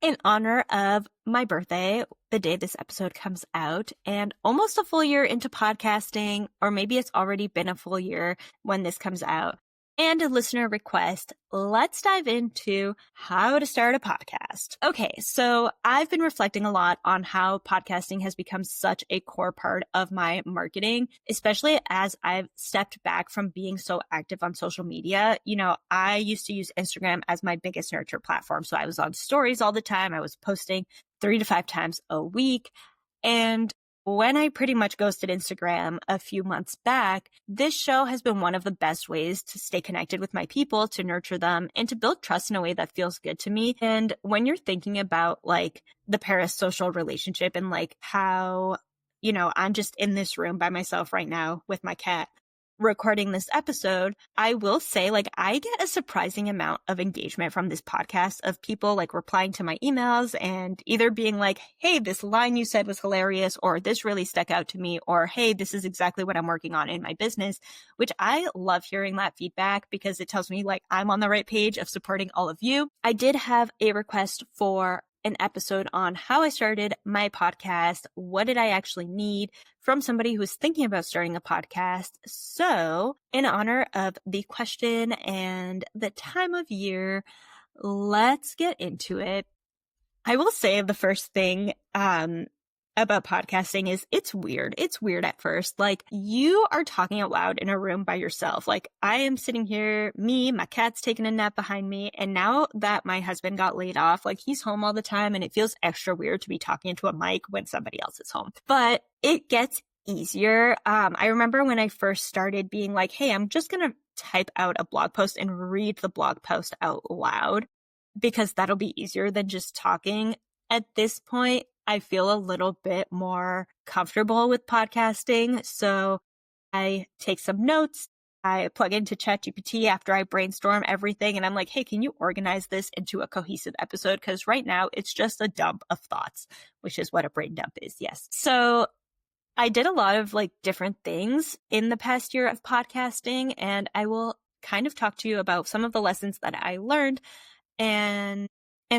in honor of my birthday, the day this episode comes out, and almost a full year into podcasting, or maybe it's already been a full year when this comes out, and a listener request, let's dive into how to start a podcast. Okay, so I've been reflecting a lot on how podcasting has become such a core part of my marketing, especially as I've stepped back from being so active on social media. I used to use Instagram as my biggest nurture platform. So I was on stories all the time. I was posting 3 to 5 times a week. And when I pretty much ghosted Instagram a few months back, this show has been one of the best ways to stay connected with my people, to nurture them, and to build trust in a way that feels good to me. And when you're thinking about like the parasocial relationship and like how, I'm just in this room by myself right now with my cat recording this episode, I will say like I get a surprising amount of engagement from this podcast of people like replying to my emails and either being like, hey, this line you said was hilarious, or this really stuck out to me, or hey, this is exactly what I'm working on in my business, which I love hearing that feedback because it tells me like I'm on the right page of supporting all of you. I did have a request for an episode on how I started my podcast. What did I actually need from somebody who's thinking about starting a podcast? So in honor of the question and the time of year, let's get into it. I will say the first thing, about podcasting is it's weird. It's weird at first. Like you are talking out loud in a room by yourself. Like I am sitting here, my cat's taking a nap behind me. And now that my husband got laid off, like he's home all the time and it feels extra weird to be talking into a mic when somebody else is home, but it gets easier. I remember when I first started being like, hey, I'm just going to type out a blog post and read the blog post out loud because that'll be easier than just talking. At this point, I feel a little bit more comfortable with podcasting. So I take some notes. I plug into ChatGPT after I brainstorm everything. And I'm like, hey, can you organize this into a cohesive episode? Because right now it's just a dump of thoughts, which is what a brain dump is. Yes. So I did a lot of like different things in the past year of podcasting. And I will kind of talk to you about some of the lessons that I learned and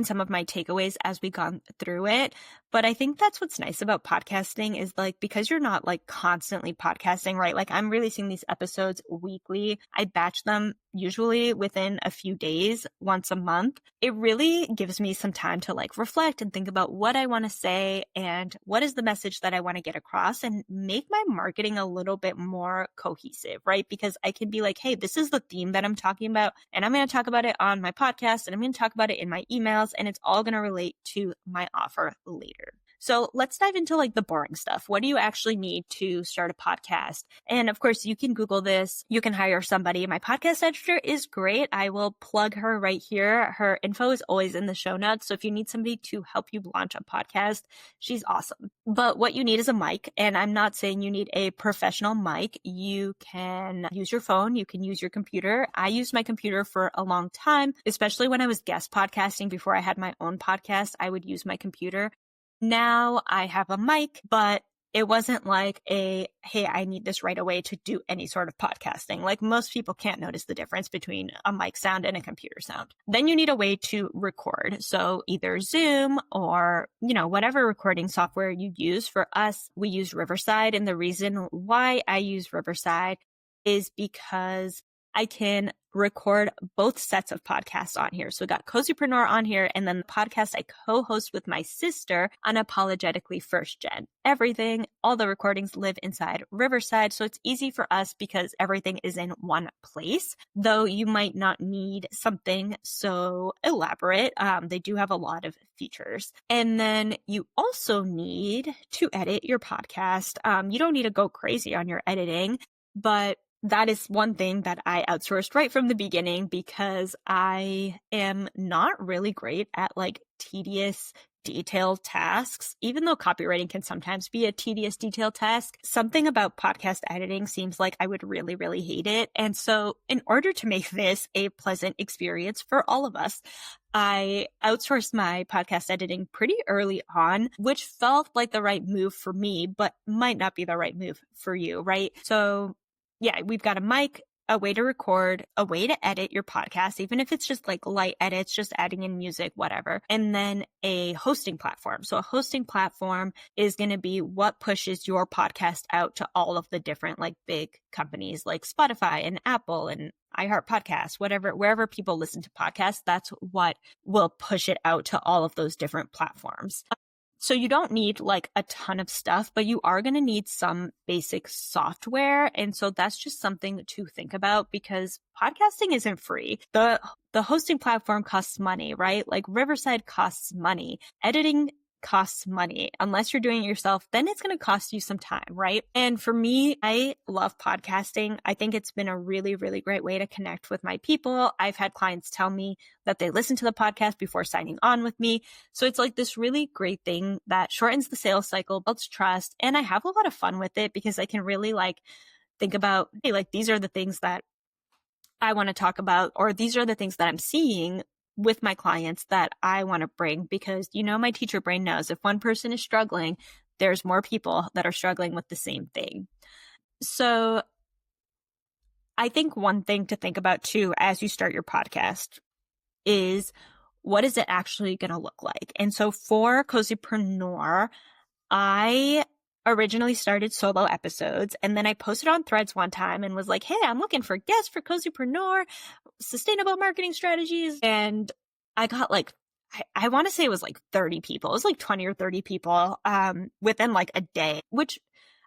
some of my takeaways as we gone through it. But I think that's what's nice about podcasting is like, because you're not like constantly podcasting, right? Like I'm releasing these episodes weekly. I batch them usually within a few days, once a month. It really gives me some time to like reflect and think about what I want to say and what is the message that I want to get across and make my marketing a little bit more cohesive, right? Because I can be like, hey, this is the theme that I'm talking about and I'm going to talk about it on my podcast and I'm going to talk about it in my emails and it's all going to relate to my offer later. So let's dive into like the boring stuff. What do you actually need to start a podcast? And of course, you can Google this. You can hire somebody. My podcast editor is great. I will plug her right here. Her info is always in the show notes. So if you need somebody to help you launch a podcast, she's awesome. But what you need is a mic. And I'm not saying you need a professional mic. You can use your phone. You can use your computer. I used my computer for a long time, especially when I was guest podcasting before I had my own podcast. I would use my computer. Now I have a mic, but it wasn't like hey, I need this right away to do any sort of podcasting. Like most people can't notice the difference between a mic sound and a computer sound. Then you need a way to record. So either Zoom or, whatever recording software you use. For us, we use Riverside. And the reason why I use Riverside is because I can record both sets of podcasts on here. So we got Cozypreneur on here and then the podcast I co-host with my sister, Unapologetically First Gen. All the recordings live inside Riverside. So it's easy for us because everything is in one place, though you might not need something so elaborate. They do have a lot of features. And then you also need to edit your podcast. You don't need to go crazy on your editing, but that is one thing that I outsourced right from the beginning because I am not really great at like tedious, detailed tasks. Even though copywriting can sometimes be a tedious, detailed task, something about podcast editing seems like I would really, really hate it. And so in order to make this a pleasant experience for all of us, I outsourced my podcast editing pretty early on, which felt like the right move for me, but might not be the right move for you, right? So yeah, we've got a mic. a way to record, a way to edit your podcast, even if it's just like light edits, just adding in music, whatever. And then a hosting platform. So a hosting platform is going to be what pushes your podcast out to all of the different like big companies like Spotify and Apple and iHeart Podcasts, whatever, wherever people listen to podcasts, that's what will push it out to all of those different platforms. So you don't need like a ton of stuff, but you are going to need some basic software. And so that's just something to think about because podcasting isn't free. The hosting platform costs money, right? Like Riverside costs money. Editing costs money. Unless you're doing it yourself, then it's going to cost you some time, right? And for me, I love podcasting. I think it's been a really, really great way to connect with my people. I've had clients tell me that they listen to the podcast before signing on with me. So it's like this really great thing that shortens the sales cycle, builds trust. And I have a lot of fun with it because I can really like think about, hey, like these are the things that I want to talk about, or these are the things that I'm seeing with my clients that I want to bring because, you know, my teacher brain knows if one person is struggling, there's more people that are struggling with the same thing. So I think one thing to think about too, as you start your podcast is what is it actually going to look like? And so for Cozypreneur, I originally started solo episodes and then I posted on Threads one time and was like, hey, I'm looking for guests for Cozypreneur, sustainable marketing strategies. And I got like, I want to say it was like 30 people. It was like 20 or 30 people within like a day, which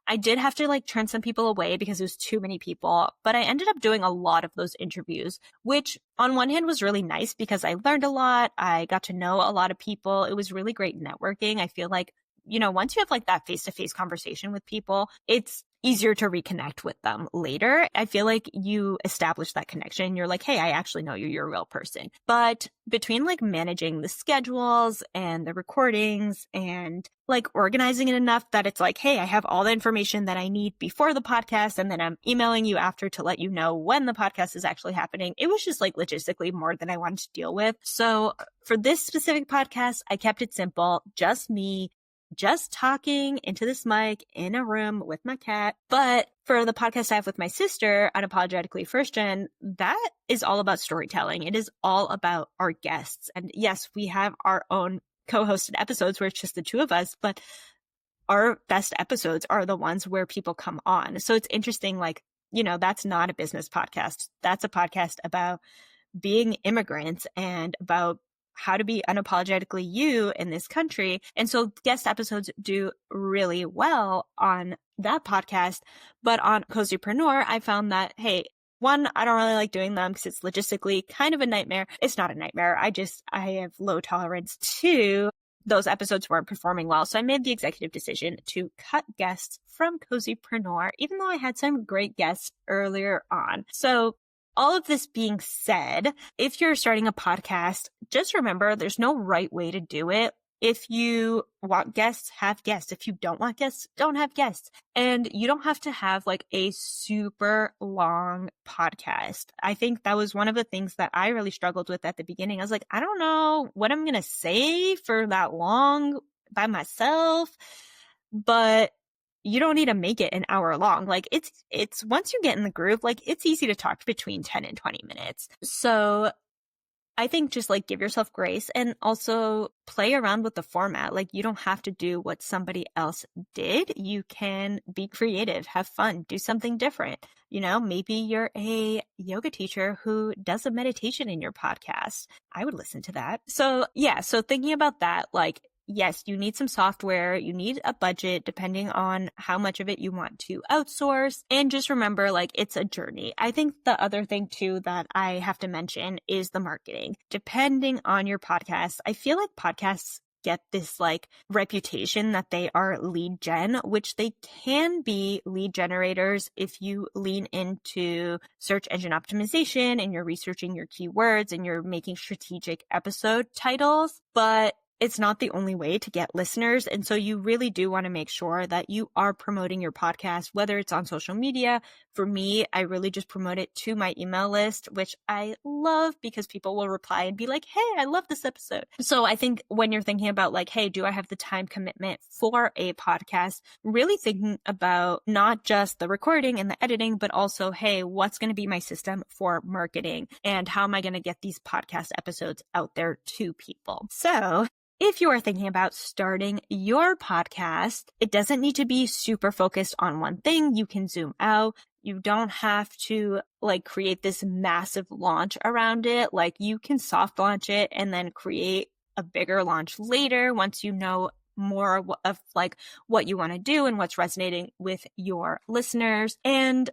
I did have to like turn some people away because it was too many people, but I ended up doing a lot of those interviews, which on one hand was really nice because I learned a lot. I got to know a lot of people. It was really great networking. I feel like, you know, once you have like that face-to-face conversation with people, it's easier to reconnect with them later. I feel like you establish that connection. You're like, hey, I actually know you. You're a real person. But between like managing the schedules and the recordings and like organizing it enough that it's like, hey, I have all the information that I need before the podcast. And then I'm emailing you after to let you know when the podcast is actually happening. It was just like logistically more than I wanted to deal with. So for this specific podcast, I kept it simple, just me, just talking into this mic in a room with my cat. But for the podcast I have with my sister, Unapologetically First Gen, that is all about storytelling. It is all about our guests. And yes, we have our own co-hosted episodes where it's just the two of us, but our best episodes are the ones where people come on. So it's interesting, like, you know, that's not a business podcast. That's a podcast about being immigrants and about how to be unapologetically you in this country. And so guest episodes do really well on that podcast. But on Cozypreneur, I found that, hey, one, I don't really like doing them because it's logistically kind of a nightmare. It's not a nightmare. I have low tolerance. Two, those episodes weren't performing well. So I made the executive decision to cut guests from Cozypreneur, even though I had some great guests earlier on. So all of this being said, if you're starting a podcast, just remember there's no right way to do it. If you want guests, have guests. If you don't want guests, don't have guests. And you don't have to have like a super long podcast. I think that was one of the things that I really struggled with at the beginning. I was like, I don't know what I'm going to say for that long by myself, but you don't need to make it an hour long. Like it's once you get in the groove, like it's easy to talk between 10 and 20 minutes. So I think just like give yourself grace and also play around with the format. Like you don't have to do what somebody else did. You can be creative, have fun, do something different. You know, maybe you're a yoga teacher who does a meditation in your podcast. I would listen to that. So yeah, so thinking about that, like, yes, you need some software, you need a budget depending on how much of it you want to outsource. And just remember, like, it's a journey. I think the other thing too that I have to mention is the marketing. Depending on your podcast, I feel like podcasts get this like reputation that they are lead gen, which they can be lead generators if you lean into search engine optimization and you're researching your keywords and you're making strategic episode titles. But it's not the only way to get listeners. And so you really do want to make sure that you are promoting your podcast, whether it's on social media. For me, I really just promote it to my email list, which I love because people will reply and be like, hey, I love this episode. So I think when you're thinking about like, hey, do I have the time commitment for a podcast? Really thinking about not just the recording and the editing, but also, hey, what's going to be my system for marketing and how am I going to get these podcast episodes out there to people? So if you are thinking about starting your podcast, it doesn't need to be super focused on one thing. You can zoom out. You don't have to like create this massive launch around it. Like you can soft launch it and then create a bigger launch later once you know more of like what you want to do and what's resonating with your listeners. And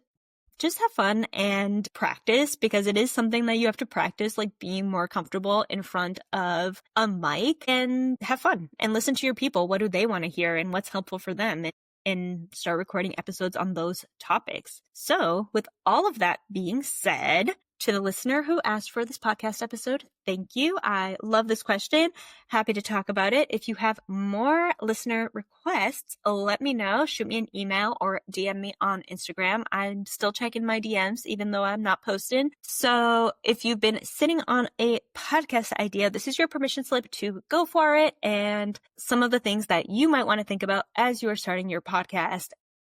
just have fun and practice, because it is something that you have to practice, like being more comfortable in front of a mic, and have fun and listen to your people. What do they want to hear and what's helpful for them? And start recording episodes on those topics. So with all of that being said, to the listener who asked for this podcast episode, thank you. I love this question. Happy to talk about it. If you have more listener requests, let me know. Shoot me an email or DM me on Instagram. I'm still checking my DMs, even though I'm not posting. So if you've been sitting on a podcast idea, this is your permission slip to go for it, and some of the things that you might want to think about as you are starting your podcast.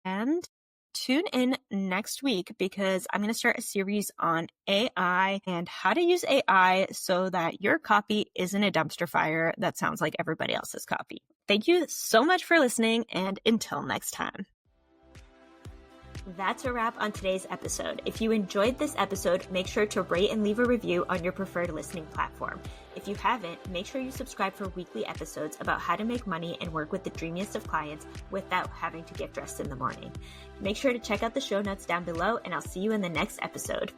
And tune in next week, because I'm going to start a series on AI and how to use AI so that your copy isn't a dumpster fire that sounds like everybody else's copy. Thank you so much for listening, and until next time. That's a wrap on today's episode. If you enjoyed this episode, make sure to rate and leave a review on your preferred listening platform. If you haven't, make sure you subscribe for weekly episodes about how to make money and work with the dreamiest of clients without having to get dressed in the morning. Make sure to check out the show notes down below, and I'll see you in the next episode.